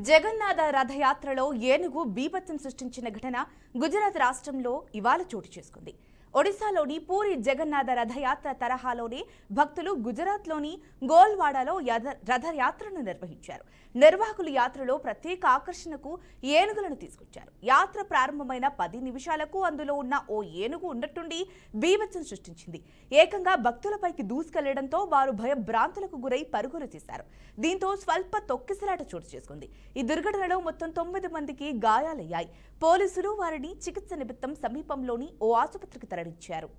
జగన్నాథ రథయాత్రలో ఏనుగు బీభత్సం సృష్టించిన ఘటన గుజరాత్ రాష్ట్రంలో ఇవాళ చోటు చేసుకుంది. ఒడిశాలోని పూరి జగన్నాథ రథయాత్ర తరహాలోనే భక్తులు గుజరాత్లోని గోల్వాడలో రథయాత్రను నిర్వహించారు. నిర్వాహకులు యాత్రలో ప్రత్యేక ఆకర్షణకు ఏనుగులను తీసుకొచ్చారు. యాత్ర ప్రారంభమైన 10 నిమిషాలకు అందులో ఉన్న ఓ ఏనుగు ఉన్నట్టుండి బీభత్సం సృష్టించింది. ఏకంగా భక్తులపైకి దూసుకెళ్లడంతో వారు భయభ్రాంతులకు గురై పరుగులు తీశారు. దీంతో స్వల్ప తొక్కిసలాట చోటు చేసుకుంది. ఈ దుర్ఘటనలో మొత్తం 9 మందికి గాయాలయ్యాయి. పోలీసులు వారిని చికిత్స నిమిత్తం సమీపంలోని ఓ ఆసుపత్రికి తరలించారు.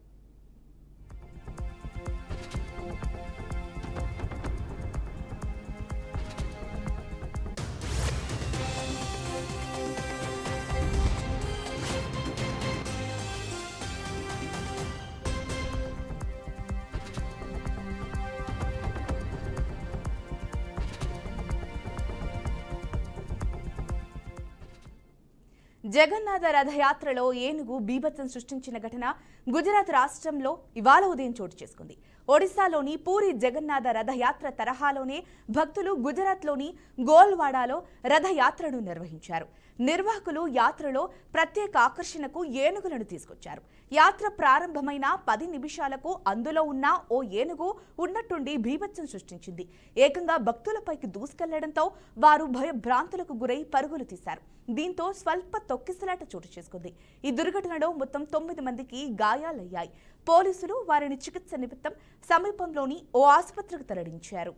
జగన్నాథ రథయాత్రలో ఏనుగు బీభత్సం సృష్టించిన ఘటన గుజరాత్ రాష్ట్రంలో ఇవాళ ఉదయం చోటు చేసుకుంది. ఒడిశాలోని పూరి జగన్నాథ రథయాత్ర తరహాలోనే భక్తులు గుజరాత్లోని గోల్వాడాలో రథయాత్రను నిర్వహించారు. నిర్వాహకులు యాత్రలో ప్రత్యేక ఆకర్షణకు ఏనుగులను తీసుకొచ్చారు. యాత్ర ప్రారంభమైన 10 నిమిషాలకు అందులో ఉన్న ఓ ఏనుగు ఉన్నట్టుండి బీభత్సం సృష్టించింది. ఏకంగా భక్తులపైకి దూసుకెళ్లడంతో వారు భయభ్రాంతులకు గురై పరుగులు తీశారు. దీంతో స్వల్ప తొక్కిసలాట చోటు చేసుకుంది. ఈ దుర్ఘటనలో మొత్తం 9 మందికి గాయాలయ్యాయి. పోలీసులు వారిని చికిత్స నిమిత్తం సమీపంలోని ఓ ఆసుపత్రికి తరలించారు.